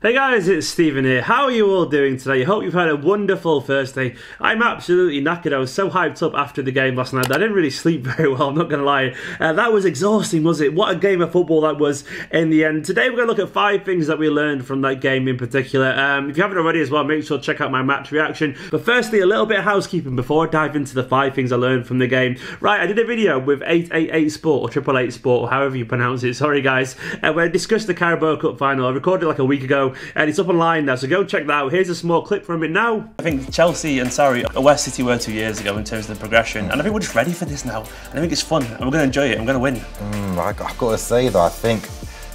Hey guys, it's Stephen here. How are you all doing today? I hope you've had a wonderful Thursday. I'm absolutely knackered. I was so hyped up after the game last night that I didn't really sleep very well, I'm not going to lie. That was exhausting, was it? What a game of football that was in the end. Today we're going to look at 5 things that we learned from that game in particular. If you haven't already as well, make sure to check out my match reaction. But firstly, a little bit of housekeeping before I dive into the 5 things I learned from the game. Right, I did a video with 888 Sport, or 888 Sport, or however you pronounce it, sorry guys, where I discussed the Carabao Cup final. I recorded it like a week ago, and it's up online now, so go check that out. Here's a small clip from it now. I think Chelsea and where City were 2 years ago in terms of the progression, and I think we're just ready for this now. And I think it's fun, and we're going to enjoy it, and we're going to win. I've got to say though, I think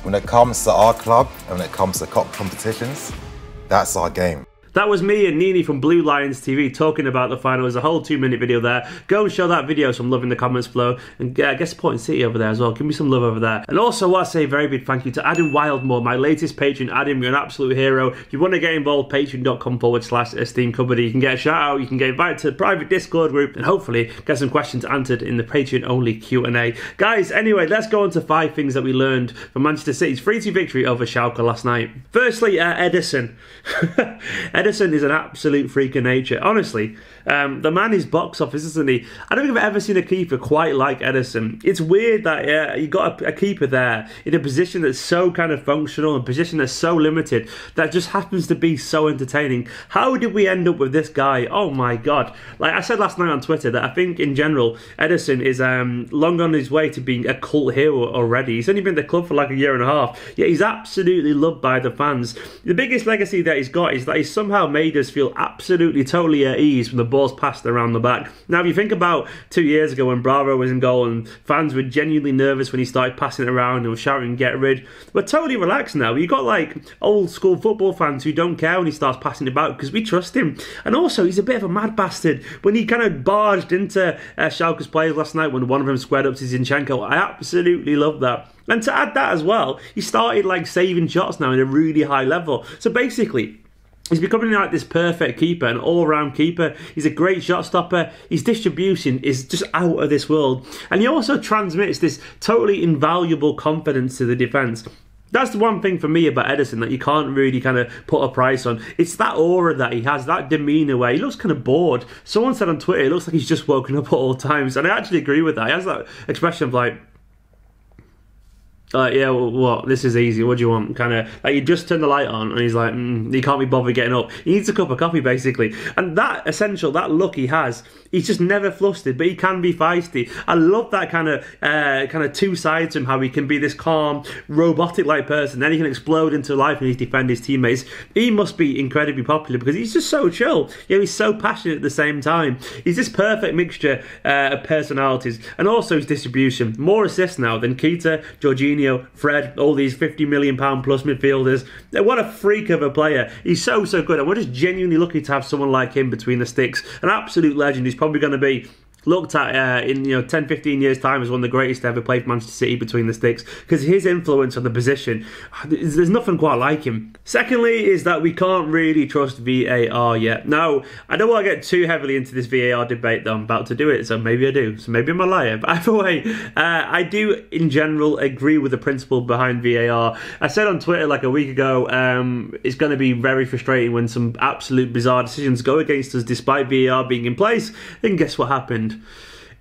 when it comes to our club, and when it comes to cup competitions, that's our game. That was me and Nini from Blue Lions TV talking about the final. There's a whole 2-minute video there. Go and show that video some love in the comments below. And get supporting City over there as well. Give me some love over there. And also, I want to say a very big thank you to Adam Wildmore, my latest patron. Adam, you're an absolute hero. If you want to get involved, patreon.com/Esteemed Kompany. You can get a shout out. You can get invited to the private Discord group. And hopefully get some questions answered in the Patreon-only Q&A. Guys, anyway, let's go on to 5 things that we learned from Manchester City's 3-2 victory over Schalke last night. Firstly, Ederson. Ederson is an absolute freak of nature. Honestly, the man is box office, isn't he? I don't think I've ever seen a keeper quite like Ederson. It's weird that you got a keeper there in a position that's so kind of functional, a position that's so limited, that just happens to be so entertaining. How did we end up with this guy? Oh my God. Like I said last night on Twitter, that I think in general, Ederson is long on his way to being a cult hero already. He's only been at the club for like a year and a half, yet he's absolutely loved by the fans. The biggest legacy that he's got is that he's somehow made us feel absolutely totally at ease when the ball's passed around the back. Now, if you think about 2 years ago when Bravo was in goal and fans were genuinely nervous when he started passing it around and were shouting, "Get rid," we're totally relaxed now. You've got like old school football fans who don't care when he starts passing it back because we trust him. And also, he's a bit of a mad bastard. When he kind of barged into Schalke's players last night when one of them squared up to Zinchenko, I absolutely love that. And to add that as well, he started like saving shots now in a really high level. So basically, he's becoming like this perfect keeper, an all-round keeper. He's a great shot stopper. His distribution is just out of this world. And he also transmits this totally invaluable confidence to the defence. That's the one thing for me about Ederson that you can't really kind of put a price on. It's that aura that he has, that demeanour where he looks kind of bored. Someone said on Twitter, it looks like he's just woken up at all times. And I actually agree with that. He has that expression of like, yeah, well, what? This is easy. What do you want? Kind of like you just turn the light on, and he's like, he can't be bothered getting up. He needs a cup of coffee, basically. And that essential, that look he has, he's just never flustered, but he can be feisty. I love that kind of two sides to him. How he can be this calm, robotic-like person, then he can explode into life and he's defend his teammates. He must be incredibly popular because he's just so chill. Yeah, he's so passionate at the same time. He's this perfect mixture of personalities, and also his distribution. More assists now than Keita, Jorginho, Fred, all these £50 million plus midfielders. What a freak of a player. He's so good, and we're just genuinely lucky to have someone like him between the sticks. An absolute legend. He's probably going to be looked at in 10-15 years time as one of the greatest to ever play for Manchester City between the sticks, because his influence on the position, there's nothing quite like him. Secondly is that we can't really trust VAR yet. Now, I don't want to get too heavily into this VAR debate that I'm about to do it, so maybe I do, so maybe I'm a liar, but either way, I do in general agree with the principle behind VAR. I said on Twitter like a week ago, it's going to be very frustrating when some absolute bizarre decisions go against us despite VAR being in place. And guess what happened?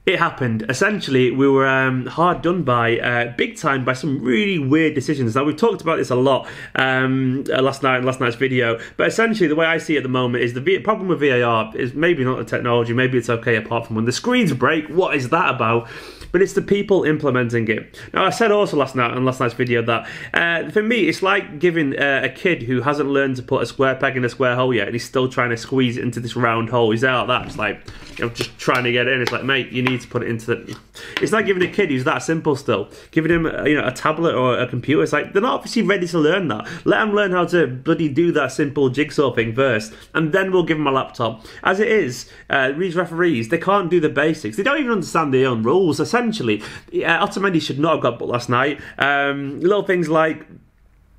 It happened. Essentially, we were hard done by, big time, by some really weird decisions. Now, we've talked about this a lot last night in last night's video, but essentially, the way I see it at the moment is the problem with VAR is maybe not the technology, maybe it's okay apart from when the screens break. What is that about? But it's the people implementing it. Now, I said also last night on last night's video that for me, it's like giving a kid who hasn't learned to put a square peg in a square hole yet, and he's still trying to squeeze it into this round hole. He's out like that. It's like, just trying to get it in. It's like, mate, you need to put it into the... It's like giving a kid who's that simple still, giving him a tablet or a computer. It's like, they're not obviously ready to learn that. Let them learn how to bloody do that simple jigsaw thing first, and then we'll give them a laptop. As it is, these referees, they can't do the basics. They don't even understand their own rules. Essentially, Otamendi should not have got booked last night. Little things like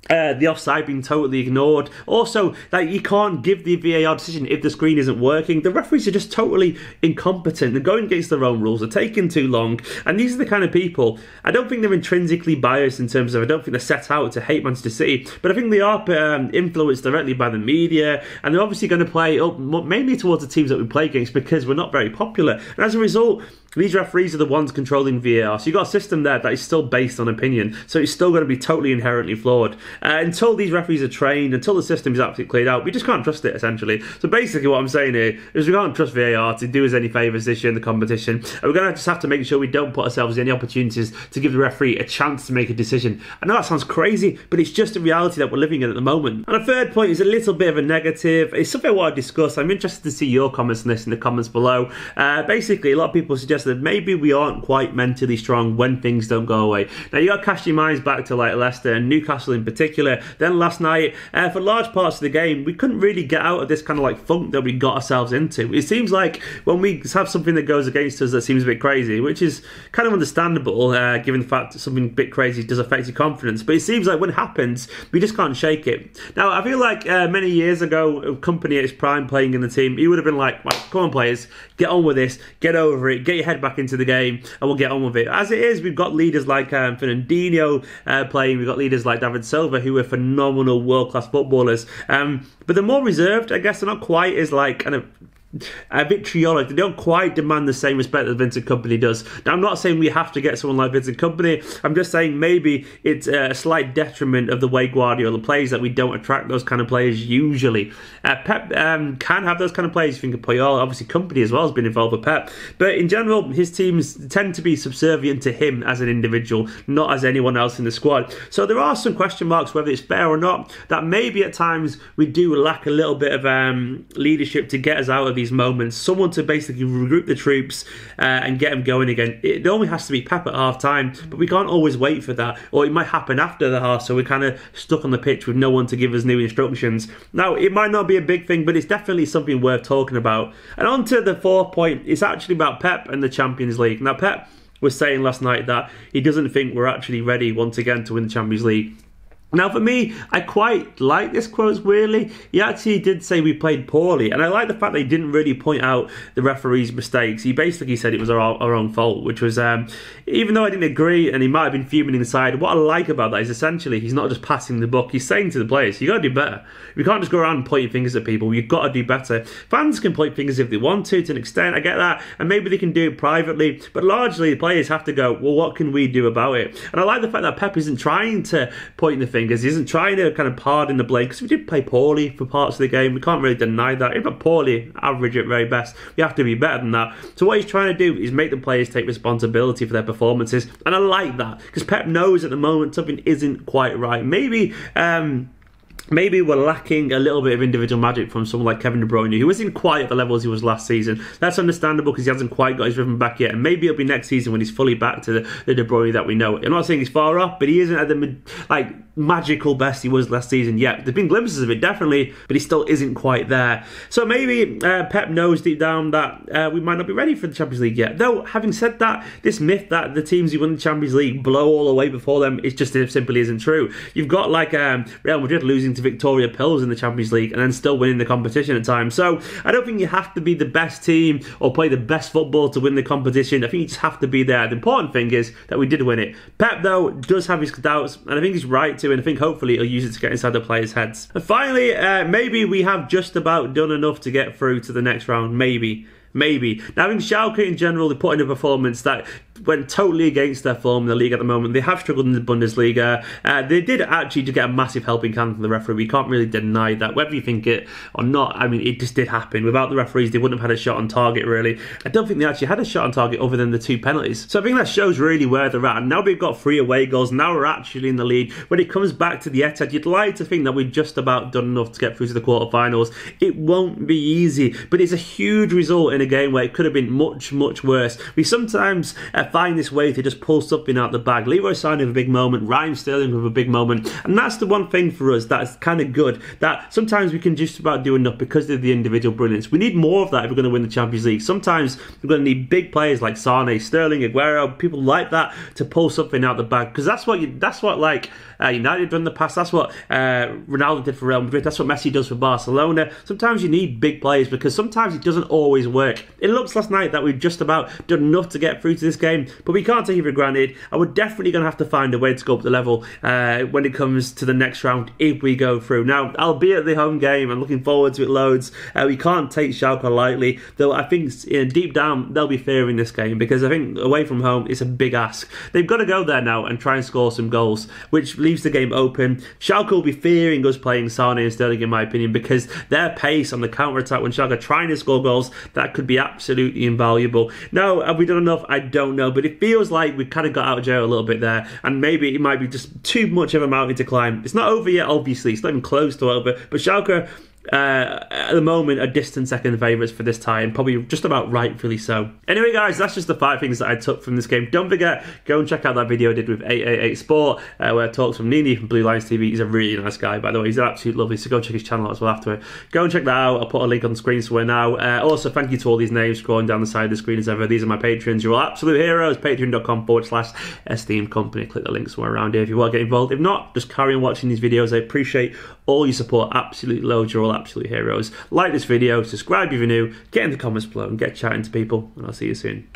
the offside being totally ignored. Also, that you can't give the VAR decision if the screen isn't working. The referees are just totally incompetent. They're going against their own rules. They're taking too long. And these are the kind of people, I don't think they're intrinsically biased in terms of, I don't think they're set out to hate Manchester City, but I think they are influenced directly by the media, and they're obviously going to play up mainly towards the teams that we play against because we're not very popular. And as a result, these referees are the ones controlling VAR. So you've got a system there that is still based on opinion. So it's still going to be totally inherently flawed. Until these referees are trained, until the system is absolutely cleared out, we just can't trust it, essentially. So basically what I'm saying here is we can't trust VAR to do us any favours this year in the competition. And we're going to just have to make sure we don't put ourselves in any opportunities to give the referee a chance to make a decision. I know that sounds crazy, but it's just the reality that we're living in at the moment. And a third point is a little bit of a negative. It's something I want to discuss. I'm interested to see your comments on this in the comments below. Basically, a lot of people suggest that maybe we aren't quite mentally strong when things don't go away. Now, you got to cast your minds back to like Leicester and Newcastle in particular. Then last night, for large parts of the game, we couldn't really get out of this kind of like funk that we got ourselves into. It seems like when we have something that goes against us that seems a bit crazy, which is kind of understandable, given the fact that something a bit crazy does affect your confidence, but it seems like when it happens, we just can't shake it. Now, I feel like many years ago, Kompany at his prime playing in the team, he would have been like, well, come on players, get on with this, get over it, get your head back into the game, and we'll get on with it. As it is, we've got leaders like Fernandinho playing, we've got leaders like David Silva, who are phenomenal world-class footballers, but they're more reserved. I guess they're not quite as like kind of vitriolic. They don't quite demand the same respect that Vincent Kompany does. Now, I'm not saying we have to get someone like Vincent Kompany. I'm just saying maybe it's a slight detriment of the way Guardiola plays that we don't attract those kind of players usually. Pep can have those kind of players. You think of Puyol, obviously Kompany as well has been involved with Pep, but in general his teams tend to be subservient to him as an individual, not as anyone else in the squad. So there are some question marks whether it's fair or not that maybe at times we do lack a little bit of leadership to get us out of these moments, someone to basically regroup the troops and get them going again. It only has to be Pep at half time, but we can't always wait for that, or it might happen after the half, so we're kind of stuck on the pitch with no one to give us new instructions. Now, it might not be a big thing, but it's definitely something worth talking about. And on to the fourth point, it's actually about Pep and the Champions League. Now, Pep was saying last night that he doesn't think we're actually ready once again to win the Champions League. Now, for me, I quite like this quote, weirdly. He actually did say we played poorly, and I like the fact that he didn't really point out the referee's mistakes. He basically said it was our own fault, which was, even though I didn't agree, and he might have been fuming inside, what I like about that is essentially he's not just passing the buck, he's saying to the players, you got to do better. We can't just go around pointing fingers at people, you've got to do better. Fans can point fingers if they want to an extent, I get that, and maybe they can do it privately, but largely the players have to go, well, what can we do about it? And I like the fact that Pep isn't trying to point the fingers, he isn't trying to kind of pardon the blame, because we did play poorly for parts of the game, we can't really deny that. If not poorly, average at very best, we have to be better than that. So what he's trying to do is make the players take responsibility for their performances, and I like that, because Pep knows at the moment something isn't quite right. Maybe we're lacking a little bit of individual magic from someone like Kevin De Bruyne, who isn't quite at the levels he was last season. That's understandable because he hasn't quite got his rhythm back yet, and maybe it'll be next season when he's fully back to the De Bruyne that we know. I'm not saying he's far off, but he isn't at the magical best he was last season yet. There's been glimpses of it, definitely, but he still isn't quite there. So maybe Pep knows deep down that we might not be ready for the Champions League yet. Though, having said that, this myth that the teams who won the Champions League blow all the way before them, it just simply isn't true. You've got like Real Madrid losing to Victoria Pills in the Champions League and then still winning the competition at times. So I don't think you have to be the best team or play the best football to win the competition. I think you just have to be there. The important thing is that we did win it. Pep, though, does have his doubts, and I think he's right to, and I think hopefully he'll use it to get inside the players' heads. And finally, maybe we have just about done enough to get through to the next round. Maybe. Now, in Schalke in general, they put in a performance that went totally against their form in the league at the moment. They have struggled in the Bundesliga. They did actually get a massive helping hand from the referee. We can't really deny that. Whether you think it or not, I mean, it just did happen. Without the referees, they wouldn't have had a shot on target, really. I don't think they actually had a shot on target other than the 2 penalties. So I think that shows really where they're at. And now we've got 3 away goals. Now we're actually in the lead. When it comes back to the Etihad, you'd like to think that we've just about done enough to get through to the quarterfinals. It won't be easy, but it's a huge result in a game where it could have been much, much worse. We sometimes find this way to just pull something out the bag. Leroy Sané with a big moment, Raheem Sterling with a big moment, and that's the one thing for us that's kind of good, that sometimes we can just about do enough because of the individual brilliance. We need more of that if we're going to win the Champions League. Sometimes we're going to need big players like Sané, Sterling, Aguero, people like that to pull something out the bag, because that's what like United done in the past. That's what Ronaldo did for Real Madrid. That's what Messi does for Barcelona. Sometimes you need big players because sometimes it doesn't always work. It looks last night that we've just about done enough to get through to this game, but we can't take it for granted. And we're definitely going to have to find a way to go up the level when it comes to the next round if we go through. Now, I'll be at the home game. I'm looking forward to it loads. We can't take Schalke lightly, though I think deep down they'll be fearing this game because I think away from home it's a big ask. They've got to go there now and try and score some goals, which leaves the game open. Schalke will be fearing us playing Sane and Sterling, in my opinion, because their pace on the counter-attack when Schalke are trying to score goals, that could be absolutely invaluable. Now, have we done enough? I don't know, but it feels like we've kind of got out of jail a little bit there, and maybe it might be just too much of a mountain to climb. It's not over yet, obviously. It's not even close to over, but Schalke at the moment are distant second favourites for this tie, and probably just about rightfully so. Anyway guys, that's just the 5 things that I took from this game. Don't forget, go and check out that video I did with 888 Sport where I talked from Nini from Blue Lions TV. He's a really nice guy, by the way. He's absolutely lovely, so go check his channel out as well after it. Go and check that out. I'll put a link on the screen somewhere now. Also, thank you to all these names scrolling down the side of the screen as ever. These are my patrons. You're all absolute heroes. Patreon.com/Esteemed Kompany. Click the link somewhere around here if you want to get involved. If not, just carry on watching these videos. I appreciate all your support. Absolutely loads. You're all absolute heroes. Like this video, subscribe if you're new, get in the comments below and get chatting to people, and I'll see you soon.